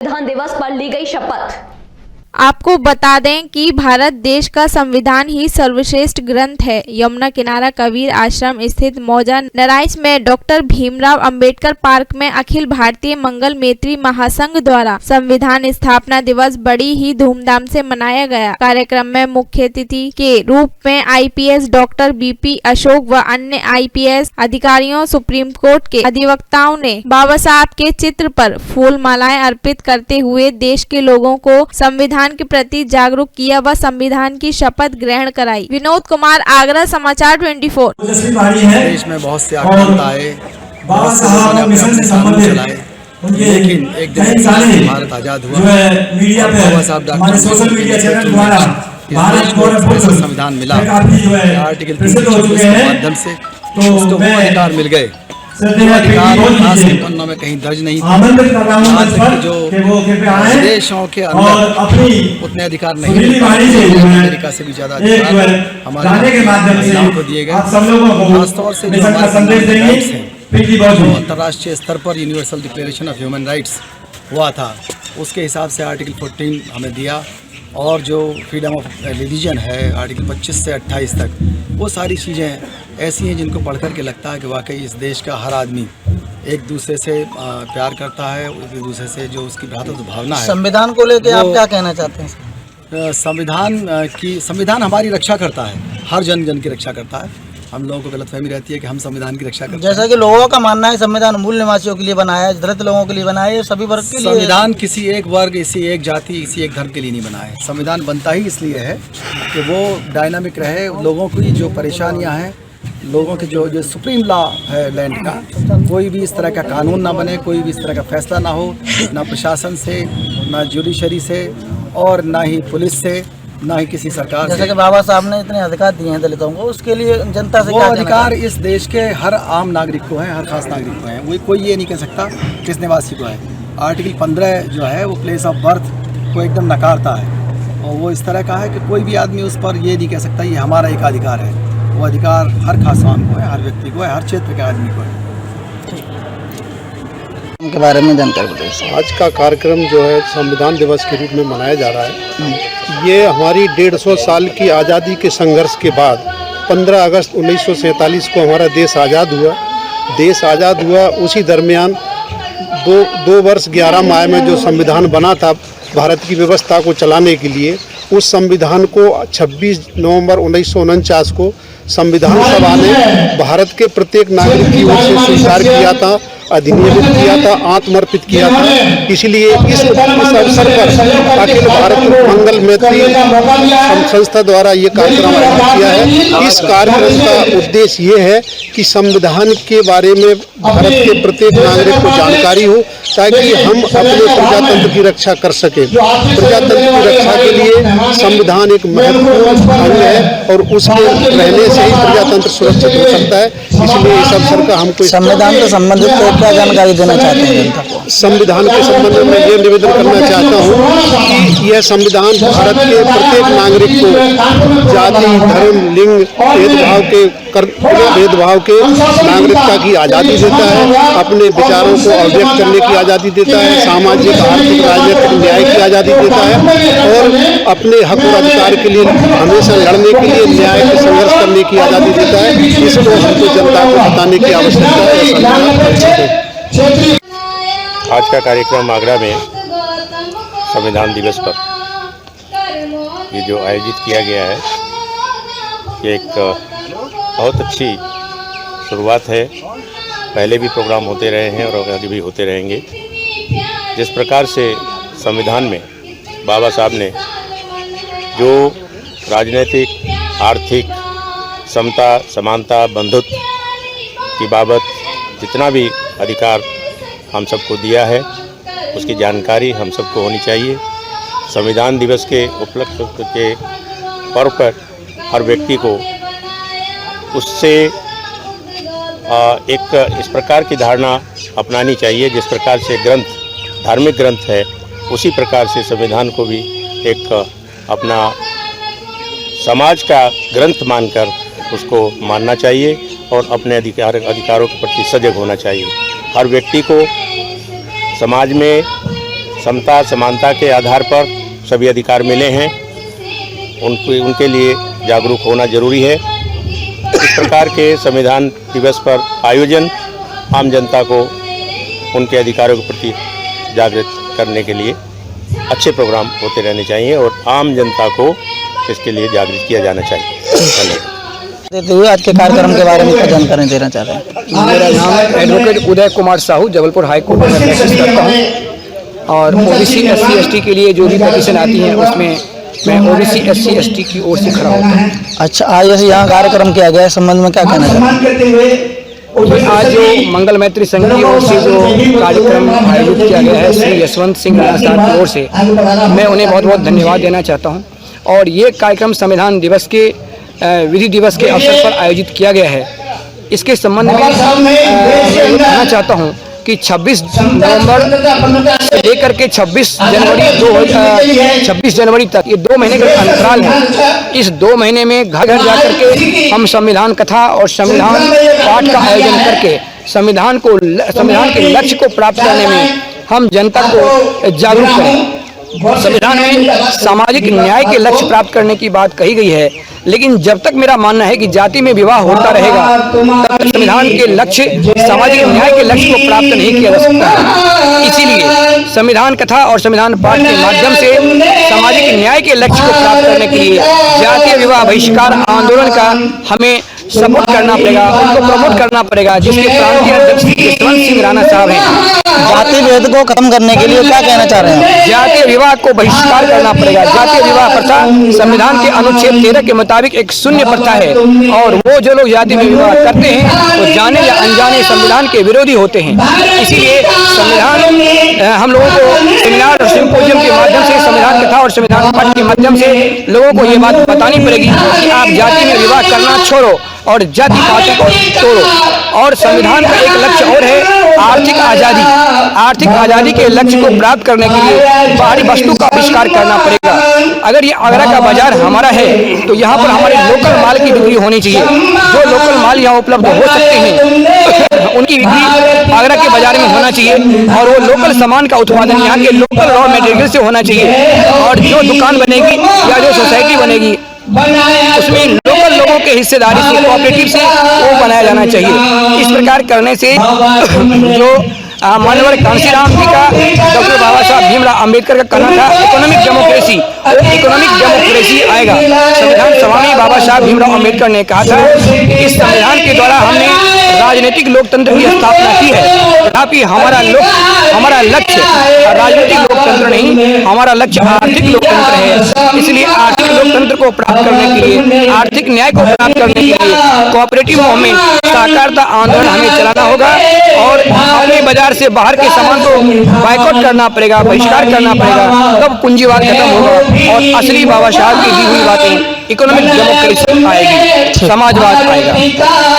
संविधान दिवस पर ली गई शपथ। आपको बता दें कि भारत देश का संविधान ही सर्वश्रेष्ठ ग्रंथ है। यमुना किनारा कबीर आश्रम स्थित मौजा नराइच में डॉक्टर भीमराव अंबेडकर पार्क में अखिल भारतीय मंगल मैत्री महासंघ द्वारा संविधान स्थापना दिवस बड़ी ही धूमधाम से मनाया गया। कार्यक्रम में मुख्य अतिथि के रूप में आईपीएस डॉक्टर बीपी अशोक व अन्य आईपीएस अधिकारियों, सुप्रीम कोर्ट के अधिवक्ताओं ने बाबा साहब के चित्र पर फूल मालाएं अर्पित करते हुए देश के लोगों को संविधान के प्रति जागरूक किया व संविधान की शपथ ग्रहण कराई। विनोद कुमार, आगरा समाचार 24। देश में बहुत से आक्रांता आए, बहुत से लोगों ने अपने कानून चलाए, लेकिन एक दिन भारत आजाद हुआ। बाबा साहब डॉक्टर ऐसा संविधान मिला, आर्टिकल 326 के माध्यम से उसको वो अधिकार मिल गए। अधिकार इतिहास के पन्नों में कहीं दर्ज नहीं थे। जो देशों के अंदर उतने अधिकार नहीं मिले, अमेरिका से भी ज्यादा अधिकार हमारे महिलाओं को दिए गए। खासतौर से जो हमारे अंतर्राष्ट्रीय स्तर पर universal declaration of human rights हुआ था, उसके हिसाब से आर्टिकल 14 हमें दिया। और जो फ्रीडम ऑफ रिलीजन है आर्टिकल 25 से 28 तक, वो सारी चीज़ें ऐसी हैं जिनको पढ़ कर के लगता है कि वाकई इस देश का हर आदमी एक दूसरे से प्यार करता है, एक दूसरे से जो उसकी भ्रातृत्व भावना है। संविधान को लेकर आप क्या कहना चाहते हैं? संविधान हमारी रक्षा करता है, हर जन जन की रक्षा करता है। हम लोगों को गलतफहमी रहती है कि हम संविधान की रक्षा करते हैं। जैसा कि लोगों का मानना है संविधान मूल निवासियों के लिए बनाया है, दलित लोगों के लिए बनाया है, सभी वर्ग के लिए। संविधान किसी एक वर्ग, किसी एक जाति, किसी एक धर्म के लिए नहीं बना है। संविधान बनता ही इसलिए है कि वो डायनामिक रहे, लोगों की जो परेशानियां हैं, लोगों के जो सुप्रीम लॉ है लैंड का, कोई भी इस तरह का कानून ना बने, कोई भी इस तरह का फैसला ना हो, ना प्रशासन से, ना जुडिशरी से, और ना ही पुलिस से, ना ही किसी सरकार से। जैसे कि बाबा साहब ने इतने अधिकार दिए हैं दलितों को, उसके लिए जनता से वो अधिकार इस देश के हर आम नागरिक को है, हर खास नागरिक को है। वो कोई ये नहीं कह सकता किस निवासी को है। आर्टिकल 15 जो है वो प्लेस ऑफ बर्थ को एकदम नकारता है, और वो इस तरह का है कि कोई भी आदमी उस पर ये नहीं कह सकता ये हमारा एक अधिकार है। वो अधिकार हर खासवान को है, हर व्यक्ति को है, हर क्षेत्र के आदमी को है। उनके बारे में जानकारी। आज का कार्यक्रम जो है संविधान दिवस के रूप में मनाया जा रहा है। ये हमारी 150 साल की आज़ादी के संघर्ष के बाद 15 अगस्त 1947 को हमारा देश आज़ाद हुआ। देश आज़ाद हुआ उसी दरमियान दो वर्ष 11 माह में जो संविधान बना था भारत की व्यवस्था को चलाने के लिए, उस संविधान को 26 नवंबर 1949 को संविधान सभा ने भारत के प्रत्येक नागरिक की ओर से स्वीकार किया था, अधिनियमित किया था, आत्मर्पित किया था। इसलिए इस अवसर पर अखिल भारत मंगल मैत्री संस्था द्वारा ये कार्यक्रम आयोजित किया है। इस कार्यक्रम का उद्देश्य ये है कि संविधान के बारे में भारत के प्रत्येक नागरिक को जानकारी हो, ताकि हम अपने प्रजातंत्र की रक्षा कर सकें। प्रजातंत्र की रक्षा के लिए संविधान एक महत्वपूर्ण अंग है, और उसके रहने से ही प्रजातंत्र सुरक्षित हो सकता है। इसलिए इस अवसर का हमको संविधान से संबंधित क्या जानकारी देना चाहते हैं? संविधान के संबंध में ये निवेदन करना चाहता हूँ कि यह संविधान भारत के प्रत्येक नागरिक को जाति, धर्म, लिंग भेदभाव के नागरिकता की आज़ादी देता है, अपने विचारों को अभिव्यक्त करने की आज़ादी देता है, सामाजिक, आर्थिक, राजनीतिक न्याय की आज़ादी देता है, और अपने हक और अधिकार के लिए हमेशा लड़ने के लिए, न्याय के संघर्ष करने की आज़ादी देता है। इसको हमको जनता को बताने की आवश्यकता है। आज का कार्यक्रम आगरा में संविधान दिवस पर ये जो आयोजित किया गया है, ये एक बहुत अच्छी शुरुआत है। पहले भी प्रोग्राम होते रहे हैं और आगे भी होते रहेंगे। जिस प्रकार से संविधान में बाबा साहब ने जो राजनीतिक, आर्थिक, समता, समानता, बंधुत्व की बाबत जितना भी अधिकार हम सबको दिया है, उसकी जानकारी हम सबको होनी चाहिए। संविधान दिवस के उपलक्ष्य के पर्व पर हर व्यक्ति को उससे एक इस प्रकार की धारणा अपनानी चाहिए, जिस प्रकार से ग्रंथ धार्मिक ग्रंथ है, उसी प्रकार से संविधान को भी एक अपना समाज का ग्रंथ मानकर उसको मानना चाहिए और अपने अधिकारों के प्रति सजग होना चाहिए। हर व्यक्ति को समाज में समता समानता के आधार पर सभी अधिकार मिले हैं, उनके लिए जागरूक होना जरूरी है। इस प्रकार के संविधान दिवस पर आयोजन आम जनता को उनके अधिकारों के प्रति जागृत करने के लिए अच्छे प्रोग्राम होते रहने चाहिए और आम जनता को इसके लिए जागृत किया जाना चाहिए। धन्यवाद। देते हुए आज के कार्यक्रम के बारे में क्या जानकारी देना चाह रहे हैं? मेरा नाम advocate Uday Kumar Sahu, Jabalpur high court में प्रैक्टिस करता हूँ और ओबीसी एससी एसटी के लिए जो भी पिटीशन आती है उसमें मैं ओबीसी एससी एसटी की ओर से खड़ा होता हूँ। अच्छा, आज जैसे यहाँ कार्यक्रम किया गया है, संबंध में क्या कहना चाहते हैं? आज जो मंगल मैत्री संघ की ओर से जो कार्यक्रम आयोजित किया गया है श्री यशवंत सिंह राणा साहब की ओर से, मैं उन्हें बहुत बहुत धन्यवाद देना चाहता हूँ। और ये कार्यक्रम संविधान दिवस के विधि दिवस के अवसर पर आयोजित किया गया है। इसके संबंध में मैं कहना चाहता हूँ कि 26 नवंबर से लेकर के 26 जनवरी तक ये 2 महीने का अंतराल है। इस 2 महीने में घर घर जाकर के हम संविधान कथा और संविधान पाठ का आयोजन करके संविधान के लक्ष्य को प्राप्त करने में हम जनता को जागरूक करें। संविधान में सामाजिक न्याय के लक्ष्य प्राप्त करने की बात कही गई है, लेकिन जब तक मेरा मानना है कि जाति में विवाह होता रहेगा तब तक संविधान के लक्ष्य सामाजिक न्याय के लक्ष्य को प्राप्त नहीं किया जा सकता है। इसीलिए संविधान कथा और संविधान पाठ के माध्यम से सामाजिक न्याय के लक्ष्य को प्राप्त करने के लिए जातीय विवाह बहिष्कार आंदोलन का हमें सपोर्ट करना पड़ेगा, उनको प्रमोट करना पड़ेगा, जिसके प्रांतीय अध्यक्ष यशवंत सिंह राणा साहब हैं। जाति भेद को खत्म करने के लिए क्या कहना चाह रहे हैं? जातीय विवाह को बहिष्कार करना पड़ेगा। जातीय विवाह प्रथा संविधान के अनुच्छेद 13 के मुताबिक एक शून्य प्रथा है और वो जो लोग जाति में विवाह करते हैं वो जाने या अनजाने संविधान के विरोधी होते हैं। इसीलिए संविधान हम लोगों को सेमिनार और सिम्पोजियम के माध्यम से, संविधान कथा और संविधान पाठ के माध्यम से लोगों को ये बात बतानी पड़ेगी कि आप जाति में विवाह करना छोड़ो और जाति पाति को तोड़ो। और संविधान का एक लक्ष्य और है आर्थिक आज़ादी। आर्थिक आज़ादी के लक्ष्य को प्राप्त करने के लिए बाहरी वस्तु का आविष्कार करना पड़ेगा। अगर ये आगरा का बाजार हमारा है तो यहाँ पर हमारे लोकल माल की बिक्री होनी चाहिए। जो लोकल माल यहाँ उपलब्ध हो सकते हैं उनकी बिक्री आगरा के बाजार में होना चाहिए और वो लोकल सामान का उत्पादन यहाँ के लोकल रॉ मटेरियल से होना चाहिए। और जो दुकान बनेगी या जो सोसाइटी बनेगी उसमें लोकल लोगों के हिस्सेदारी से, कोऑपरेटिव से वो बनाया जाना चाहिए। इस प्रकार करने से जो माननीय कांशीराम जी का डॉक्टर बाबा साहब भीमराव अंबेडकर का कहना था इकोनॉमिक डेमोक्रेसी, इकोनॉमिक डेमोक्रेसी आएगा। संविधान सभा में बाबा साहब भीमराव अंबेडकर ने कहा था कि इस संविधान के द्वारा हमने राजनीतिक लोकतंत्र की स्थापना की है, तथापि हमारा लक्ष्य राजनीतिक लोकतंत्र नहीं, हमारा लक्ष्य आर्थिक लोकतंत्र है। इसलिए आर्थिक लोकतंत्र को प्राप्त करने के लिए, आर्थिक न्याय को प्राप्त करने के लिए कोऑपरेटिव मूवमेंट, सहकारिता आंदोलन हमें चलाना होगा और अपने बाजार से बाहर के सामान को बायकॉट करना पड़ेगा, बहिष्कार करना पड़ेगा। तब पूंजीवाद खत्म होगा और असली बाबा साहब की दी हुई बातें इकोनॉमिक डेमोक्रेसी आएगी, समाजवाद आएगा।